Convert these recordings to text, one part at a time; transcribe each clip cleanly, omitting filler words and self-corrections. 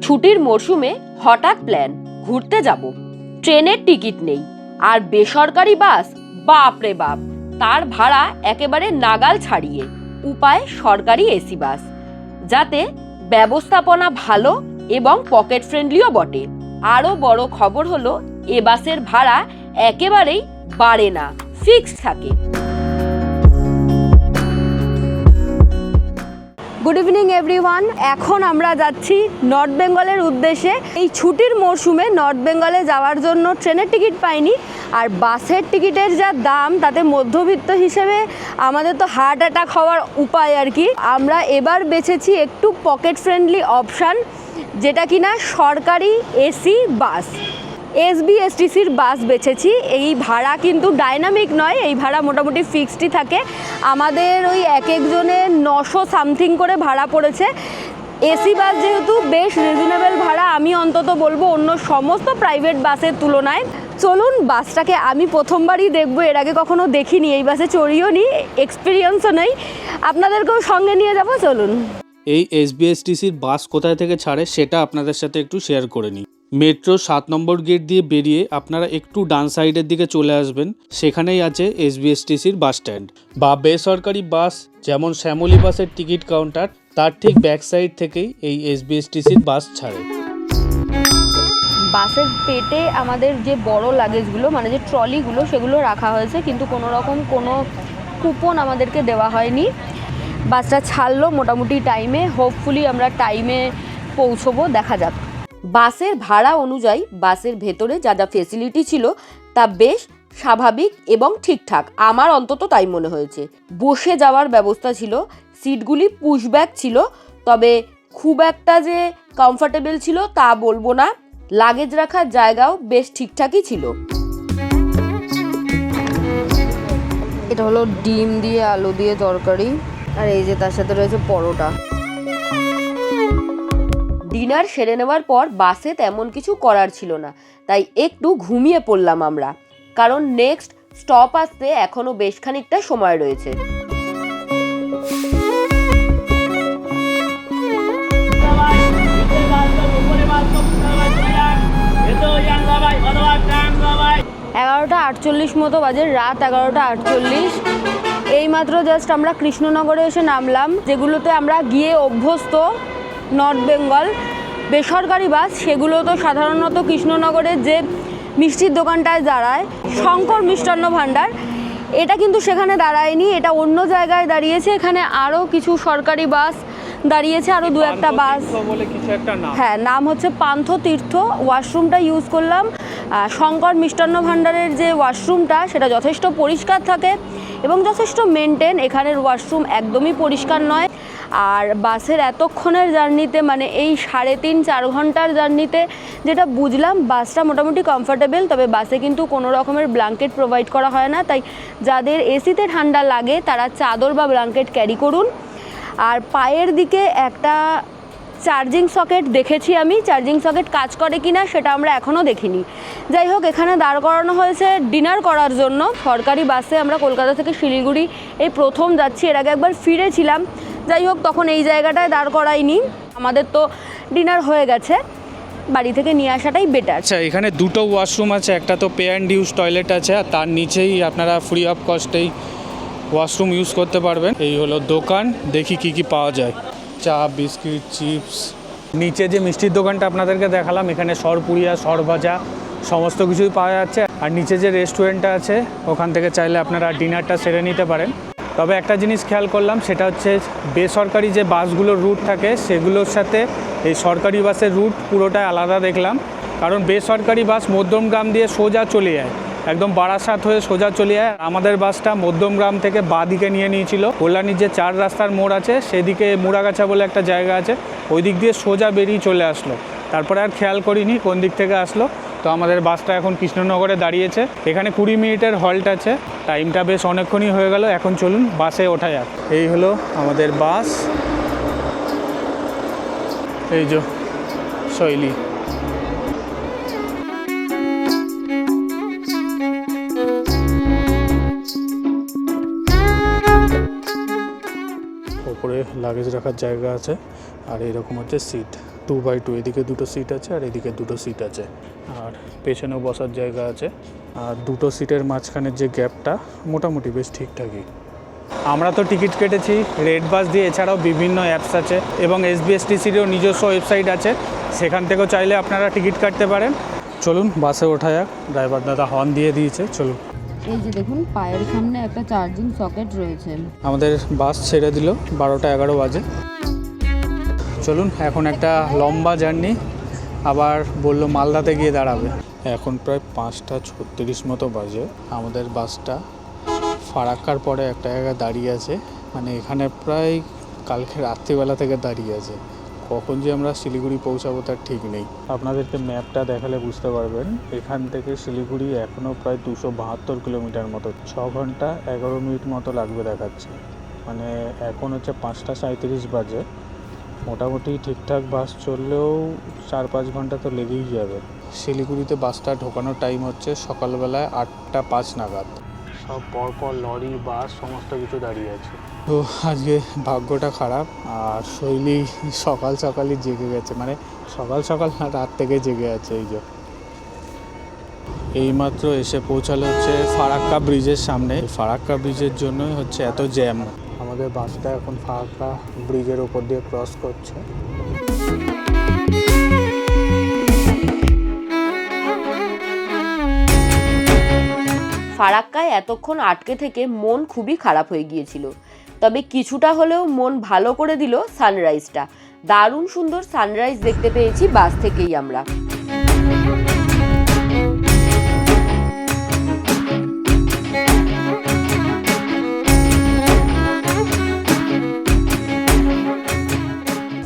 ছুটির মরশুমে হঠাৎ প্ল্যান, ঘুরতে যাব, ট্রেনের টিকিট নেই, আর বেসরকারি বাস, বাপরে বাপ, তার ভাড়া একেবারে নাগাল ছাড়িয়ে। উপায় সরকারি এসি বাস, যাতে ব্যবস্থাপনা ভালো এবং পকেট ফ্রেন্ডলিও বটে। আরও বড় খবর হলো, এ বাসের ভাড়া একেবারেই বাড়ে না, ফিক্সড থাকে। Good evening everyone. এখন আমরা যাচ্ছি নর্থ বেঙ্গলের উদ্দেশ্যে। এই ছুটির মরশুমে নর্থ বেঙ্গলে যাওয়ার জন্য ট্রেনের টিকিট পাইনি, আর বাসের টিকিটের যা দাম, তাতে মধ্যবিত্ত হিসেবে আমাদের তো হার্ট অ্যাটাক হওয়ার উপায় আর কি। আমরা এবার বেছেছি একটু পকেট ফ্রেন্ডলি অপশান, যেটা কিনা সরকারি এসি বাস, এসবিএসটিসির বাস বেছেছি। এই ভাড়া কিন্তু ডাইনামিক নয়, এই ভাড়া মোটামুটি ফিক্সডই থাকে। আমাদের ওই এক একজনের 900 সামথিং করে ভাড়া পড়েছে। এসি বাস যেহেতু বেশ রিজনেবল ভাড়া, আমি অন্তত বলবো অন্য সমস্ত প্রাইভেট বাসের তুলনায়। চলুন, বাসটাকে আমি প্রথমবারই দেখবো, এর আগে কখনো দেখিনি, এই বাসে চড়িও নি, এক্সপিরিয়েন্সও নেই, আপনাদেরকেও সঙ্গে নিয়ে যাব। চলুন। এই এসবিএসটিসির বাস কোথায় থেকে ছাড়ে সেটা আপনাদের সাথে একটু শেয়ার করে নিই। মেট্রো 7 নম্বর গেট দিয়ে বেরিয়ে আপনারা একটু ডান সাইডের দিকে চলে আসবেন, সেখানেই আছে এসবিএসটিসির বাস স্ট্যান্ড। বা বেসরকারি বাস যেমন শ্যামলী বাসের টিকিট কাউন্টার, তার ঠিক ব্যাক সাইড থেকেই এই এসবিএসটিসির বাস ছাড়ে। বাসের পেটে আমাদের যে বড় লাগেজগুলো, মানে যে ট্রলিগুলো, সেগুলো রাখা হয়েছে, কিন্তু কোনো রকম কোনো কুপন আমাদেরকে দেওয়া হয়নি। বাসটা ছাড়লো মোটামুটি টাইমে, হোপফুলি আমরা টাইমে পৌঁছবো, দেখা যাক। বাসের ভাড়া অনুযায়ী বাসের ভেতরে যা যা ফেসিলিটি ছিল তা বেশ স্বাভাবিক এবং ঠিকঠাক, আমার অন্তত তাই মনে হয়েছে। বসে যাওয়ার ব্যবস্থা ছিল, সিটগুলি পুশব্যাক ছিল, তবে খুব একটা যে কমফোর্টেবল ছিল তা বলবো না। লাগেজ রাখার জায়গাও বেশ ঠিকঠাকই ছিল। এটা হলো ডিম দিয়ে আলু দিয়ে তরকারি, আর এই যে তার সাথে রয়েছে পরোটা। ডিনার সেরে নেওয়ার পর বাসে তেমন কিছু করার ছিল না, তাই একটু ঘুমিয়ে পড়লাম আমরা, কারণ নেক্সট স্টপ আসতে এখনো বেশ খানিকটা সময় রয়েছে। এগারোটা 48 মতো বাজে, রাত 11:48। এইমাত্র জাস্ট আমরা কৃষ্ণনগরে এসে নামলাম, যেগুলোতে আমরা গিয়ে অভ্যস্ত। নর্থ বেঙ্গল বেসরকারি বাস, সেগুলো তো সাধারণত কৃষ্ণনগরের যে মিষ্টির দোকানটায় দাঁড়ায়, শঙ্কর মিষ্টান্ন ভাণ্ডার, এটা কিন্তু সেখানে দাঁড়ায়নি, এটা অন্য জায়গায় দাঁড়িয়েছে। এখানে আরও কিছু সরকারি বাস দাঁড়িয়েছে, আরও দু একটা বাস, হ্যাঁ, নাম হচ্ছে পান্থ তীর্থ। ওয়াশরুমটা ইউজ করলাম। শঙ্কর মিষ্টান্ন ভাণ্ডারের যে ওয়াশরুমটা, সেটা যথেষ্ট পরিষ্কার থাকে এবং যথেষ্ট মেনটেন। এখানের ওয়াশরুম একদমই পরিষ্কার নয়। আর বাসের এতক্ষণের জার্নিতে, মানে এই 3.5-4 ঘন্টার জার্নিতে যেটা বুঝলাম, বাসটা মোটামুটি কমফোর্টেবল, তবে বাসে কিন্তু কোনো রকমের ব্ল্যাঙ্কেট প্রোভাইড করা হয় না, তাই যাদের এসিতে ঠান্ডা লাগে তারা চাদর বা ব্ল্যাঙ্কেট ক্যারি করুন। আর পায়ের দিকে একটা চার্জিং সকেট দেখেছি আমি, চার্জিং সকেট কাজ করে কিনা সেটা আমরা এখনও দেখিনি। যাই হোক, এখানে দাঁড় করানো হয়েছে ডিনার করার জন্য। সরকারি বাসে আমরা কলকাতা থেকে শিলিগুড়ি এই প্রথম যাচ্ছি, এর আগে একবার ফিরেছিলাম। যাই হোক, তখন এই জায়গাটায় দাঁড় করাইনি, আমাদের তো ডিনার হয়ে গেছে, বাড়ি থেকে নিয়ে আসাটাই বেটার। আচ্ছা, এখানে দুটো ওয়াশরুম আছে, একটা তো পে অ্যান্ড ইউজ টয়লেট আছে, আর তার নিচেই আপনারা ফ্রি অফ কস্টেই ওয়াশরুম ইউজ করতে পারবেন। এই হলো দোকান, দেখি কি কি পাওয়া যায়। চা, বিস্কিট, চিপস। নিচে যে মিষ্টির দোকানটা আপনাদেরকে দেখালাম, এখানে সরপুরিয়া, সরভাজা সমস্ত কিছুই পাওয়া যাচ্ছে। আর নিচে যে রেস্টুরেন্টটা আছে, ওখান থেকে চাইলে আপনারা ডিনারটা সেরে নিতে পারেন। তবে একটা জিনিস খেয়াল করলাম, সেটা হচ্ছে বেসরকারি যে বাসগুলোর রুট থাকে, সেগুলোর সাথে এই সরকারি বাসের রুট পুরোটাই আলাদা দেখলাম। কারণ বেসরকারি বাস মধ্যমগ্রাম দিয়ে সোজা চলে যায়, একদম বারাসাত হয়ে সোজা চলে যায়। আমাদের বাসটা মধ্যমগ্রাম থেকে বাঁ দিকে নিয়ে নিয়েছিল, কল্যাণীর যে 4 রাস্তার মোড় আছে, সেদিকে মুড়াগাছা বলে একটা জায়গা আছে, ওই দিক দিয়ে সোজা বেরিয়ে চলে আসলো। তারপরে আর খেয়াল করিনি কোন দিক থেকে আসলো। তো আমাদের বাসটা এখন কৃষ্ণনগরে দাঁড়িয়েছে, এখানে 20 মিনিটের হল্ট আছে। টাইমটা বেশ অনেকক্ষণই হয়ে গেল, এখন চলুন বাসে ওঠা যাক। এই হলো আমাদের বাস, এই যে শৈলী। ওপরে লাগেজ রাখার জায়গা আছে, আর এরকম হচ্ছে সিট। 2x2, এদিকে দুটো সিট আছে আর এদিকে দুটো সিট আছে, আর পেছনেও বসার জায়গা আছে। আর দুটো সিটের মাঝখানের যে গ্যাপটা মোটামুটি বেশ ঠিকঠাকই। আমরা তো টিকিট কেটেছি রেড বাস দিয়ে, এছাড়াও বিভিন্ন অ্যাপস আছে এবং SBSTCরও নিজস্ব ওয়েবসাইট আছে, সেখান থেকেও চাইলে আপনারা টিকিট কাটতে পারেন। চলুন বাসে ওঠা যাক, ড্রাইভার দাদা হর্ন দিয়ে দিয়েছে, চলুন। এই যে দেখুন পায়ের সামনে একটা চার্জিং সকেট রয়েছে। আমাদের বাস ছেড়ে দিল 12টা 11 বাজে। চলুন, এখন একটা লম্বা জার্নি, আবার বললো মালদাতে গিয়ে দাঁড়াবে। এখন প্রায় 5টা 36 মতো বাজে। আমাদের বাসটা ফারাক্কার পরে একটা জায়গায় দাঁড়িয়ে আছে, মানে এখানে প্রায় কালকে রাত্রিবেলা থেকে দাঁড়িয়ে আছে। কখন যে আমরা শিলিগুড়ি পৌঁছাবো তার ঠিক নেই। আপনাদেরকে ম্যাপটা দেখালে বুঝতে পারবেন, এখান থেকে শিলিগুড়ি এখনও প্রায় 272 কিলোমিটার মতো, 6 ঘন্টা 11 মিনিট মতো লাগবে দেখাচ্ছে। মানে এখন হচ্ছে 5টা 37 বাজে, মোটামুটি ঠিকঠাক বাস চললেও 4-5 ঘন্টা তো লেগেই যাবে। শিলিগুড়িতে বাসটা ঢোকানোর টাইম হচ্ছে সকালবেলায় 8টা 5 নাগাদ। সব পরপর লরি বাস সমস্ত কিছু দাঁড়িয়ে আছে। তো আজকে ভাগ্যটা খারাপ, আর শৈলী সকাল সকালই জেগে গেছে, মানে সকাল সকাল না, রাত থেকে জেগে আছে। এই যে এইমাত্র এসে পৌঁছালো হচ্ছে ফারাক্কা ব্রিজের সামনে। ফারাক্কা ব্রিজের জন্যই হচ্ছে এত জ্যাম। আমাদের বাসটা এখন ফারাক্কা ব্রিজের ওপর দিয়ে ক্রস করছে। ফারাক্কায় এতক্ষণ আটকে থেকে মন খুবই খারাপ হয়ে গিয়েছিল, তবে কিছুটা হলেও মন ভালো করে দিল সানরাইজটা। দারুণ সুন্দর সানরাইজ দেখতে পেয়েছি বাস থেকেই আমরা।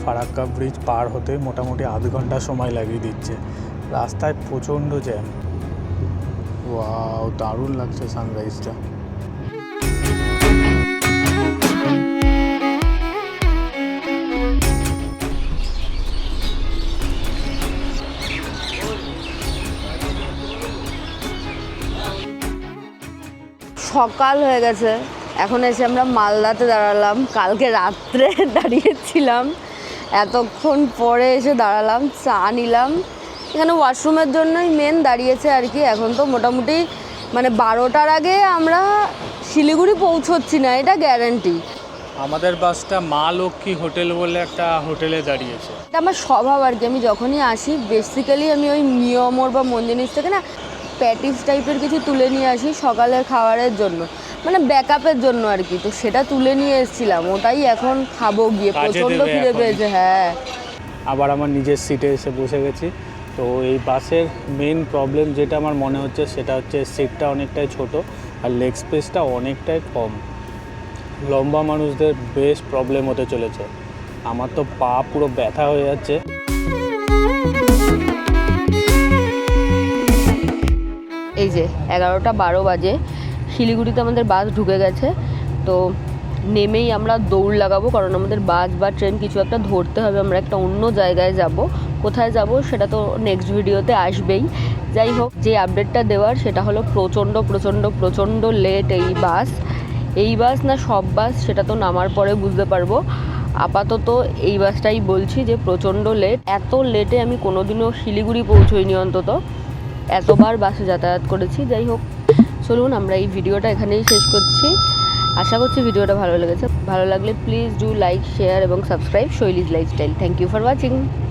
ফারাক্কা ব্রিজ পার হতে মোটামুটি আধ ঘন্টা সময় লাগিয়ে দিচ্ছে। রাস্তায় প্রচণ্ড জ্যাম। ওয়াও, দারুণ লাগছে সানরাইজটা। সকাল হয়ে গেছে, এখন এসে আমরা মালদাতে দাঁড়ালাম। কালকে রাত্রে দাঁড়িয়েছিলাম, এতক্ষণ পরে এসে দাঁড়ালাম, চা নিলাম। এখানে ওয়াশরুমের জন্যই মেন দাঁড়িয়েছে আর কি। এখন তো মোটামুটি মানে 12টার আগে আমরা শিলিগুড়ি পৌঁছচ্ছি না, এটা গ্যারান্টি। আমাদের বাসটা মা লক্ষ্মী হোটেল বলে একটা হোটেলে দাঁড়িয়েছে। এটা আমার স্বভাব আর কি, আমি যখনই আসি বেসিক্যালি আমি ওই মিয়মোর বা মন্দিনিস থেকে না প্যাটিস টাইপের কিছু তুলে নিয়ে আসি সকালের খাবারের জন্য, মানে ব্যাকআপের জন্য আর কি। তো সেটা তুলে নিয়ে এসেছিলাম, ওটাই এখন খাবো গিয়ে, প্রচণ্ড খিদে পেয়েছে। হ্যাঁ, আবার আমার নিজের সিটে এসে বসে গেছি। তো এই বাসের মেন প্রবলেম যেটা আমার মনে হচ্ছে সেটা হচ্ছে সিটটা অনেকটাই ছোট আর লেগ স্পেসটা অনেকটাই কম। লম্বা মানুষদের বেশ প্রবলেম হতে চলেছে। আমার তো পা পুরো ব্যথা হয়ে যাচ্ছে। এই যে 11টা 12 বাজে, শিলিগুড়িতে আমাদের বাস ঢুকে গেছে। তো নেমেই আমরা দৌড় লাগাবো, কারণ আমাদের বাস বা ট্রেন কিছু একটা ধরতে হবে। আমরা একটা অন্য জায়গায় যাব, কোথায় যাব সেটা তো নেক্সট ভিডিওতে আসবেই। যাই হোক, যে আপডেটটা দেওয়ার সেটা হলো প্রচণ্ড প্রচণ্ড প্রচণ্ড লেট এই বাস না সব বাস সেটা তো নামার পরে বুঝতে পারবো। আপাতত এই বাসটাই বলছি যে প্রচণ্ড লেট। এত লেটে আমি কোনোদিনও শিলিগুড়ি পৌঁছইনি, অন্তত এতবার বাসে যাতায়াত করেছি। যাই হোক, চলুন আমরা এই ভিডিওটা এখানেই শেষ করছি। আশা করছি ভিডিওটা ভালো লেগেছে। ভালো লাগলে প্লিজ ডু লাইক, শেয়ার এবং subscribe Shoili's lifestyle. Thank you for watching.